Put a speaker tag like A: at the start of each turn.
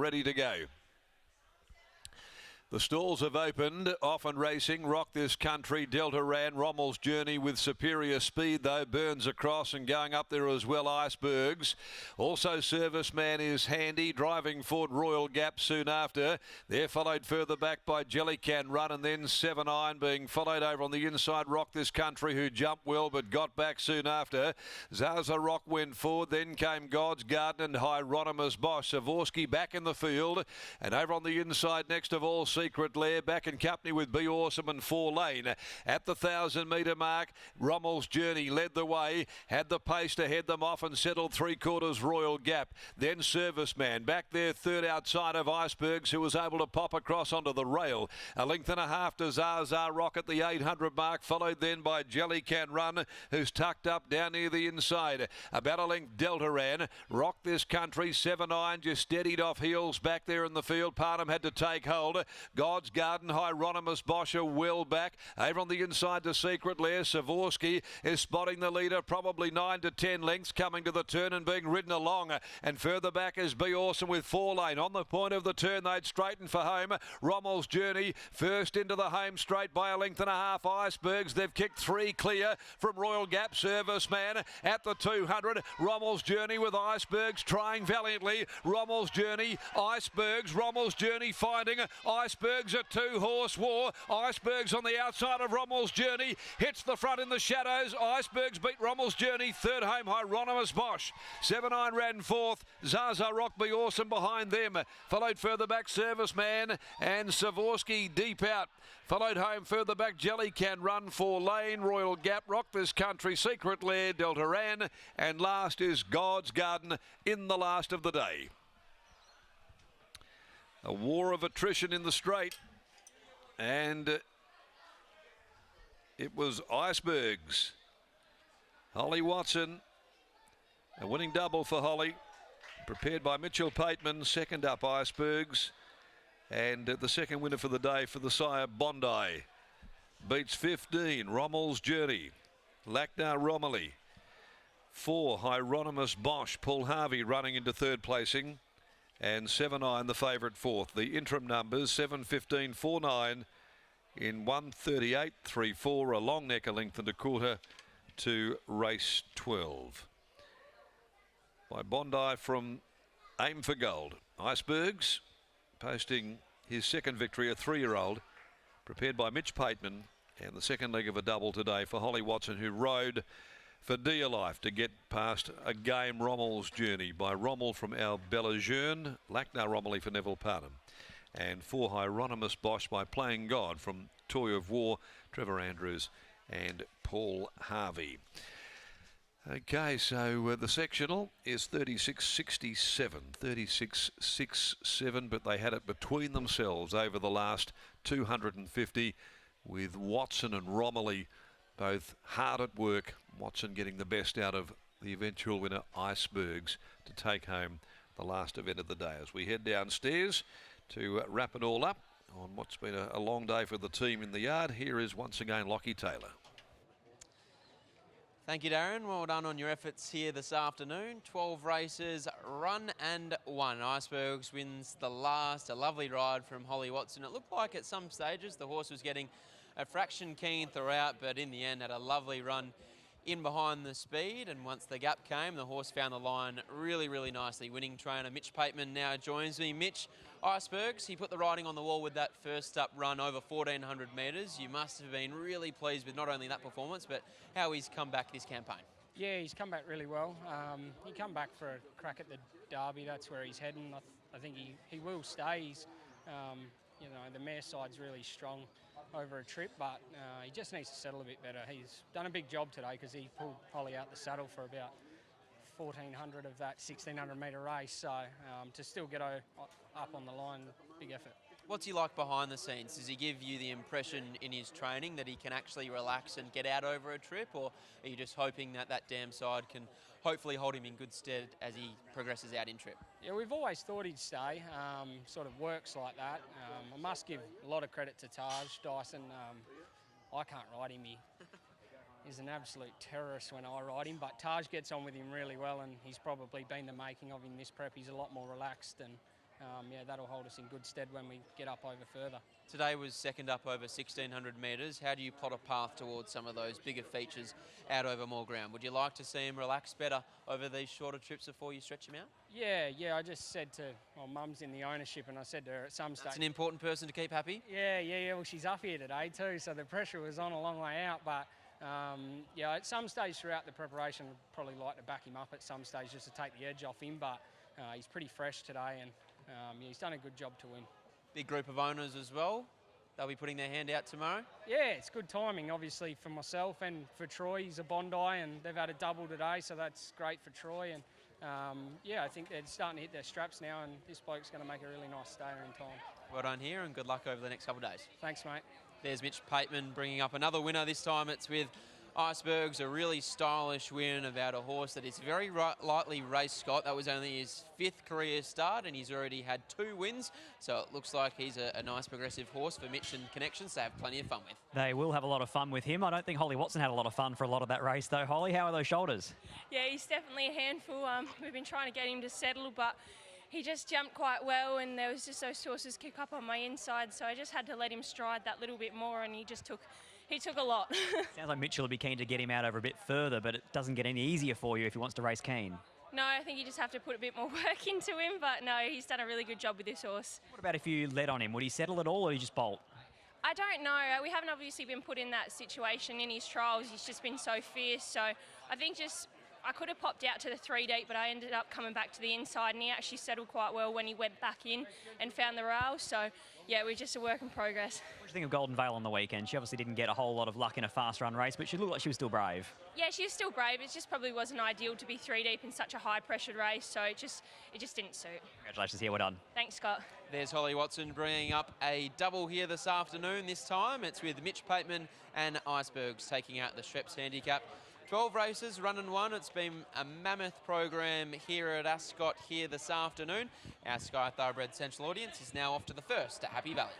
A: ready to go. The stalls have opened, Often Racing, Rock This Country, Delta Ran, Rommel's Journey with superior speed though, burns across and going up there as well, Icebergs. Also Serviceman is handy, driving forward Royal Gap soon after. They're followed further back by Jellycan Run and then 7 Iron being followed over on the inside, Rock This Country, who jumped well but got back soon after. Zaza Rock went forward, then came God's Garden and Hieronymus Bosch. Savorsky back in the field and over on the inside next of all, Secret Lair back in company with Be Awesome and 4 Lane. At the 1,000 metre mark, Rommel's Journey led the way, had the pace to head them off and settled 3/4 Royal Gap. Then Serviceman back there third outside of Icebergs, who was able to pop across onto the rail. A length and a half to Zaza Rock at the 800 mark, followed then by Jellycan Run, who's tucked up down near the inside. About a length Delta Ran, Rock This Country, 7 Iron just steadied off heels back there in the field. Parham had to take hold. God's Garden, Hieronymus Bosch are well back. Over on the inside to Secret Lair, Savorsky is spotting the leader, probably 9 to 10 lengths, coming to the turn and being ridden along. And further back is Be Awesome with 4 Lane. On the point of the turn, they'd straighten for home. Rommel's Journey first into the home straight by a length and a half. Icebergs, they've kicked 3 clear from Royal Gap. Serviceman at the 200. Rommel's Journey with Icebergs trying valiantly. Rommel's Journey, Icebergs, Rommel's Journey finding Icebergs, a 2-horse war. Icebergs on the outside of Rommel's Journey, hits the front in the shadows. Icebergs beat Rommel's Journey. Third home, Hieronymus Bosch. 7 Iron ran fourth. Zaza Rock, Be Awesome behind them. Followed further back Serviceman and Savorsky deep out. Followed home further back Jellycan Run, 4 Lane, Royal Gap, Rock This Country, Secret Lair, Delta Ran, and last is God's Garden in the last of the day. A war of attrition in the straight, and it was Icebergs. Holly Watson, a winning double for Holly, prepared by Mitchell Pateman. Second up Icebergs, and the second winner for the day for the sire Bondi. Beats 15, Rommel's Journey, Lachnar Romilly. 4, Hieronymus Bosch, Paul Harvey running into third placing. And 7 Iron the favourite fourth. The interim numbers 7:15, 4-9 in 1:38.34, a long neck, a length and a quarter to race 12. By Bondi from Aim for Gold. Icebergs posting his second victory, a 3-year-old, prepared by Mitch Pateman, and the second leg of a double today for Holly Watson, who rode for dear life to get past a game Rommel's Journey by Rommel from our Bellagerne, Lachnar Romilly for Neville Parham, and 4 Hieronymus Bosch by Playing God from Toy of War, Trevor Andrews and Paul Harvey. Okay, so the sectional is 36.67, but they had it between themselves over the last 250, with Watson and Romilly both hard at work. Watson getting the best out of the eventual winner, Icebergs, to take home the last event of the day. As we head downstairs to wrap it all up on what's been a long day for the team in the yard, here is once again Lockie Taylor.
B: Thank you, Darren. Well done on your efforts here this afternoon. 12 races, run and won. Icebergs wins the last. A lovely ride from Holly Watson. It looked like at some stages the horse was getting a fraction keen throughout, but in the end had a lovely run in behind the speed, and once the gap came, the horse found the line really, really nicely. Winning trainer Mitch Pateman now joins me. Mitch, Icebergs, he put the writing on the wall with that first up run over 1,400 metres. You must have been really pleased with not only that performance, but how he's come back this campaign.
C: Yeah, he's come back really well. He come back for a crack at the Derby. That's where he's heading. I think he will stay. He's, you know, the mare side's really strong over a trip, but he just needs to settle a bit better. He's done a big job today because he pulled Holly out the saddle for about 1,400 of that 1,600 metre race. So to still get up on the line, big effort.
B: What's he like behind the scenes? Does he give you the impression in his training that he can actually relax and get out over a trip, or are you just hoping that that dam side can hopefully hold him in good stead as he progresses out in trip?
C: Yeah, we've always thought he'd stay. Sort of works like that. I must give a lot of credit to Taj Dyson. I can't ride him. He's an absolute terrorist when I ride him, but Taj gets on with him really well, and he's probably been the making of him this prep. He's a lot more relaxed, and yeah, that'll hold us in good stead when we get up over further.
B: Today was second up over 1,600 metres. How do you plot a path towards some of those bigger features out over more ground? Would you like to see him relax better over these shorter trips before you stretch him out?
C: Yeah, I just said to, well, Mum's in the ownership, and I said to her at some stage...
B: That's an important person to keep happy.
C: Yeah, well, she's up here today too, so the pressure was on a long way out, but yeah, at some stage throughout the preparation, I'd probably like to back him up at some stage just to take the edge off him, but he's pretty fresh today, and yeah, he's done a good job to win.
B: Big group of owners as well. They'll be putting their hand out tomorrow.
C: Yeah, it's good timing, obviously, for myself and for Troy. He's a Bondi, and they've had a double today, so that's great for Troy. And yeah, I think they're starting to hit their straps now, and this bloke's going to make a really nice stayer in time.
B: Well done here, and good luck over the next couple of days.
C: Thanks, mate.
B: There's Mitch Pateman bringing up another winner. This time it's with ICEBERGS, a really stylish win about a horse that is very lightly raced, Scott. That was only his 5th career start, and he's already had 2 wins. So it looks like he's a nice progressive horse for Mitch and Connections to have plenty of fun with.
D: They will have a lot of fun with him. I don't think Holly Watson had a lot of fun for a lot of that race, though. Holly, how are those shoulders?
E: Yeah, he's definitely a handful. We've been trying to get him to settle, but he just jumped quite well, and there was just those horses kick up on my inside, so I just had to let him stride that little bit more, and he took a lot.
D: Sounds like Mitchell will be keen to get him out over a bit further, but it doesn't get any easier for you if he wants to race keen.
E: No, I think you just have to put a bit more work into him, but no, he's done a really good job with this horse.
D: What about if you led on him? Would he settle at all, or would he just bolt?
E: I don't know. We haven't obviously been put in that situation in his trials. He's just been so fierce, so I think I could have popped out to the 3 deep, but I ended up coming back to the inside, and he actually settled quite well when he went back in and found the rail. So, yeah, we're just a work in progress.
D: What do you think of Golden Vale on the weekend? She obviously didn't get a whole lot of luck in a fast run race, but she looked like she was still brave.
E: Yeah, she was still brave. It just probably wasn't ideal to be 3 deep in such a high-pressured race, so it just didn't suit.
D: Congratulations here, well done.
E: Thanks, Scott.
B: There's Holly Watson bringing up a double here this afternoon. This time it's with Mitch Pateman and ICEBERGS taking out the Schweppes handicap. 12 races, run and won. It's been a mammoth program here at Ascot here this afternoon. Our Sky Thoroughbred Central audience is now off to the first at Happy Valley.